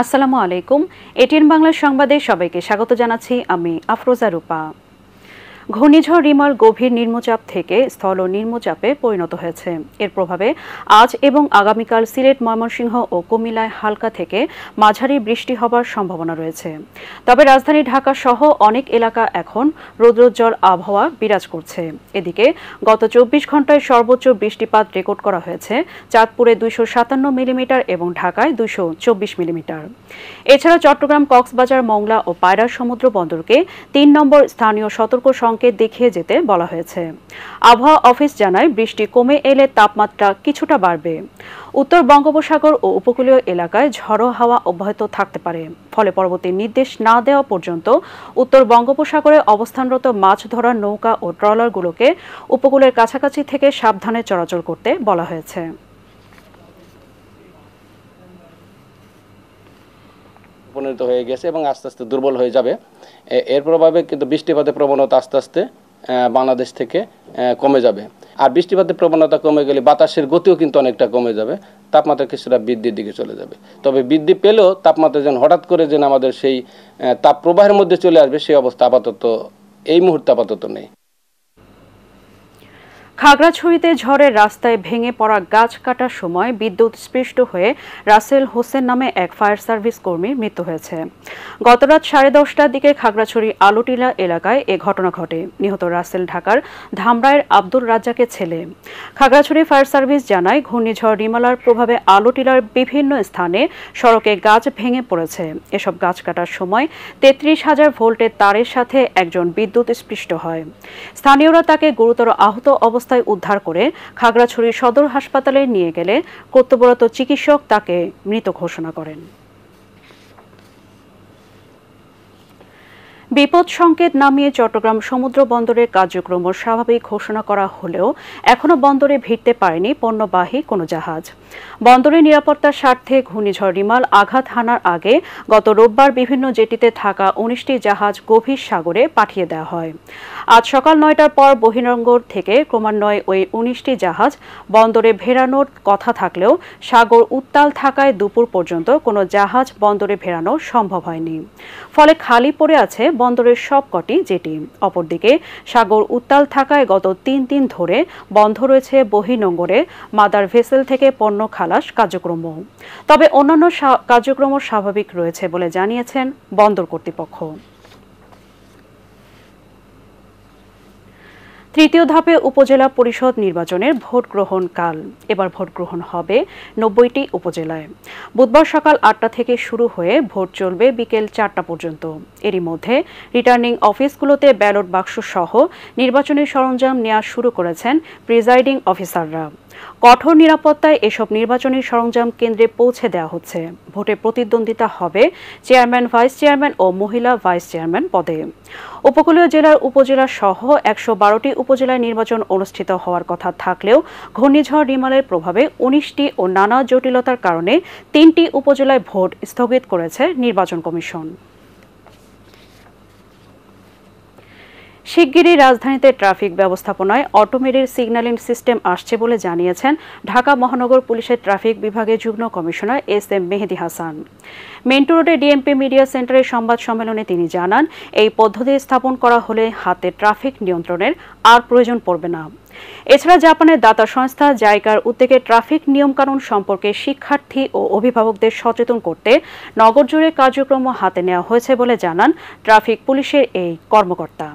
আসসালামু আলাইকুম। এটিএন বাংলা সংবাদে সবাইকে স্বাগত জানাচ্ছি আমি আফরোজা রূপা। ঘূর্ণিঝড় রিমাল গভীর নিম্নচাপ থেকে স্থল নিম্নচাপে পরিণত হয়েছে। এর প্রভাবে আজ এবং আগামীকাল সিলেট, ময়মনসিংহ ও কুমিল্লায় হালকা থেকে মাঝারি বৃষ্টি হবার সম্ভাবনা রয়েছে। তবে রাজধানী ঢাকা সহ অনেক এলাকা এখন রৌদ্রোজ্জ্বল আবহাওয়া বিরাজ করছে। এদিকে গত ২৪ ঘন্টায় সর্বোচ্চ বৃষ্টিপাত রেকর্ড করা হয়েছে চাঁদপুরে ২৫৭ মিলিমিটার এবং ঢাকায় ২২৪ মিলিমিটার। এছাড়া চট্টগ্রাম, কক্সবাজার, মংলা ও পায়রা সমুদ্র বন্দরকে ৩ নম্বর স্থানীয় সতর্ক সংকেত দেখিয়ে যেতে বলা হয়েছে। আবহাওয়া অফিস জানায়, বৃষ্টি কমে এলে তাপমাত্রা কিছুটা বাড়বে। উত্তর বঙ্গোপসাগর ও উপকূলীয় এলাকায় ঝড়ো হাওয়া অব্যাহত থাকতে পারে। ফলে পরবর্তী নির্দেশ না দেওয়া পর্যন্ত উত্তর বঙ্গোপসাগরে অবস্থানরত মাছ ধরার নৌকা ও ট্রলারগুলোকে উপকূলের কাছাকাছি থেকে সাবধানে চলাচল করতে বলা হয়েছে। উপনীত হয়ে গেছে এবং আস্তে আস্তে দুর্বল হয়ে যাবে। এর প্রভাবে কিন্তু বৃষ্টিপাতের প্রবণতা আস্তে আস্তে বাংলাদেশ থেকে কমে যাবে। আর বৃষ্টিপাতের প্রবণতা কমে গেলে বাতাসের গতিও কিন্তু অনেকটা কমে যাবে, তাপমাত্রা কিছুটা বৃদ্ধির দিকে চলে যাবে। তবে বৃদ্ধি পেলেও তাপমাত্রা যেন হঠাৎ করে যেন আমাদের সেই তাপ প্রবাহের মধ্যে চলে আসবে, সেই অবস্থা এই মুহূর্তে আপাতত নেই। খাগড়াছড়িতে ঝড়ের রাস্তায় ভেঙে পড়া গাছ কাটার সময় বিদ্যুৎস্পৃষ্ট হয়ে রাসেল হোসেন নামে এক ফায়ার সার্ভিস কর্মীর মৃত্যু হয়েছে। গতরাত 10:30টার দিকে খাগড়াছড়ি আলুটিলা এলাকায় এ ঘটনা ঘটে। নিহত রাসেল ঢাকার ধামরাইয়ের আব্দুর রাজ্জাকের ছেলে। খাগড়াছড়ি ফায়ার সার্ভিস জানায়, ঘূর্ণিঝড় রিমালার প্রভাবে আলুটিলার বিভিন্ন স্থানে সড়কে গাছ ভেঙে পড়েছে। এসব গাছ কাটার সময় 33,000 ভোল্টের তারের সাথে একজন বিদ্যুৎস্পৃষ্ট হয়। স্থানীয়রা তাকে গুরুতর আহত অবস্থায় উদ্ধার করে খাগড়াছড়ি সদর হাসপাতালে নিয়ে গেলে কর্তব্যরত চিকিৎসক তাকে মৃত ঘোষণা করেন। বিপদ সংকেত নামিয়ে চট্টগ্রাম সমুদ্র বন্দরের কার্যক্রম স্বাভাবিক ঘোষণা করা হলেও এখনও বন্দরে ভিড়তে পারেনি পণ্যবাহী কোনো জাহাজ। বন্দরের নিরাপত্তার স্বার্থে ঘূর্ণিঝড় রিমাল আঘাত হানার আগে গত রোববার বিভিন্ন জেটিতে থাকা 19টি জাহাজ গভীর সাগরে পাঠিয়ে দেওয়া হয়। আজ সকাল 9টার পর বহিরঙ্গর থেকে ক্রমান্বয়ে ওই 19টি জাহাজ বন্দরে ভেড়ানোর কথা থাকলেও সাগর উত্তাল থাকায় দুপুর পর্যন্ত কোনো জাহাজ বন্দরে ভেড়ানো সম্ভব হয়নি। ফলে খালি পড়ে আছে বন্দরের সবকটি জেটি। অপরদিকে সাগর উত্তাল থাকায় গত 3 দিন ধরে বন্ধ রয়েছে বহির্নোঙরে মাদার ভেসেল থেকে পণ্য খালাস কার্যক্রম। তবে অন্যান্য কার্যক্রম স্বাভাবিক রয়েছে বলে জানিয়েছেন বন্দর কর্তৃপক্ষ। তৃতীয় ধাপে উপজেলা পরিষদ নির্বাচনের ভোট গ্রহণ কাল। এবার ভোট গ্রহণ হবে 90টি উপজেলায়। বুধবার সকাল 8টা থেকে শুরু হয়ে ভোট চলবে বিকেল 4টা পর্যন্ত। এরই মধ্যে রিটার্নিং অফিসগুলোতে ব্যালট বাক্স সহ নির্বাচনী সরঞ্জাম নেওয়া শুরু করেছেন প্রিজাইডিং অফিসাররা। কঠোর নিরাপত্তায় এসব নির্বাচনী সরঞ্জাম কেন্দ্রে পৌঁছে দেওয়া হচ্ছে। ভোটে প্রতিদ্বন্দ্বিতা হবে চেয়ারম্যান, ভাইস চেয়ারম্যান ও মহিলা ভাইস চেয়ারম্যান পদে। উপকূলীয় জেলার উপজেলা সহ 112টি উপজেলায় নির্বাচন অনুষ্ঠিত হওয়ার কথা থাকলেও ঘূর্ণিঝড় রিমালের প্রভাবে 19টি ও নানা জটিলতার কারণে 3টি উপজেলায় ভোট স্থগিত করেছে নির্বাচন কমিশন। শিগগিরই রাজধানীতে ট্রাফিক ব্যবস্থাপনায় অটোমেটেড সিগন্যালিং সিস্টেম আসছে বলে জানিয়েছেন ঢাকা মহানগর পুলিশের ট্রাফিক বিভাগের যুগ্ম কমিশনার SM মেহেদী হাসান। মিন্টু রোডে ডিএমপি মিডিয়া সেন্টারের সংবাদ সম্মেলনে তিনি জানান, এই পদ্ধতি স্থাপন করা হলে হাতে ট্রাফিক নিয়ন্ত্রণের আর প্রয়োজন পড়বে না। এছাড়া জাপানের দাতা সংস্থা জাইকার উদ্যোগে ট্রাফিক নিয়মকানুন সম্পর্কে শিক্ষার্থী ও অভিভাবকদের সচেতন করতে নগর জুড়ে কার্যক্রম হাতে নেওয়া হয়েছে বলে জানান ট্রাফিক পুলিশের এই কর্মকর্তা।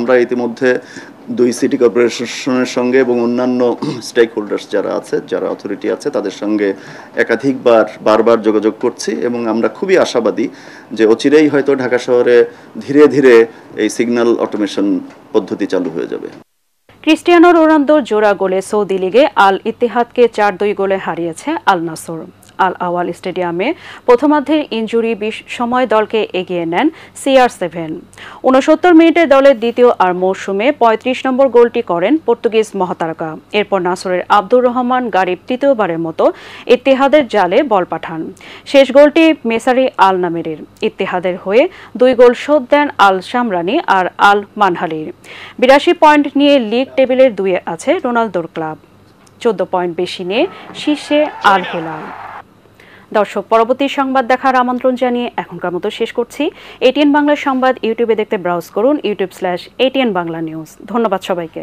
আমরা ইতিমধ্যে 2 সিটি কর্পোরেশনের সঙ্গে এবং অন্যান্য স্টেক হোল্ডার্স যারা আছে, যারা অথরিটি আছে, তাদের সঙ্গে বারবার যোগাযোগ করছি এবং আমরা খুবই আশাবাদী যে অচিরেই হয়তো ঢাকা শহরে ধীরে ধীরে এই সিগন্যাল অটোমেশন পদ্ধতি চালু হয়ে যাবে। ক্রিস্টিয়ানো রোনালদোর জোড়া গোলে সৌদি লিগে আল ইত্তেহাদকে 4-2 গোলে হারিয়েছে আল নাসর। আল আওয়াল স্টেডিয়ামে প্রথমার্ধের ইনজুরি সময় দলকে এগিয়ে নেন CR7। 69 মিনিটে দলের দ্বিতীয় আর মৌসুমে 35 নম্বর গোলটি করেন পর্তুগিজ মহাতারকা। এরপর নাসরের আব্দুর রহমান গারিব তৃতীয়বারের মতো ইত্তেহাদের জালে বল পাঠান। শেষ গোলটি মেসারি আল নামেরের। ইত্তেহাদের হয়ে 2 গোল শোধ দেন আল শামরানি আর আল মানহালির। 82 পয়েন্ট নিয়ে লিগ টেবিলের 2-এ আছে রোনালদোর ক্লাব। 14 পয়েন্ট বেশি নিয়ে শীর্ষে আল হিলাল। দর্শক, পরবর্তী সংবাদ দেখার আমন্ত্রণ জানিয়ে এখনকার মতো শেষ করছি। এটিএন বাংলা সংবাদ ইউটিউবে দেখতে ব্রাউজ করুন youtube.com/ATN Bangla News। ধন্যবাদ সবাইকে।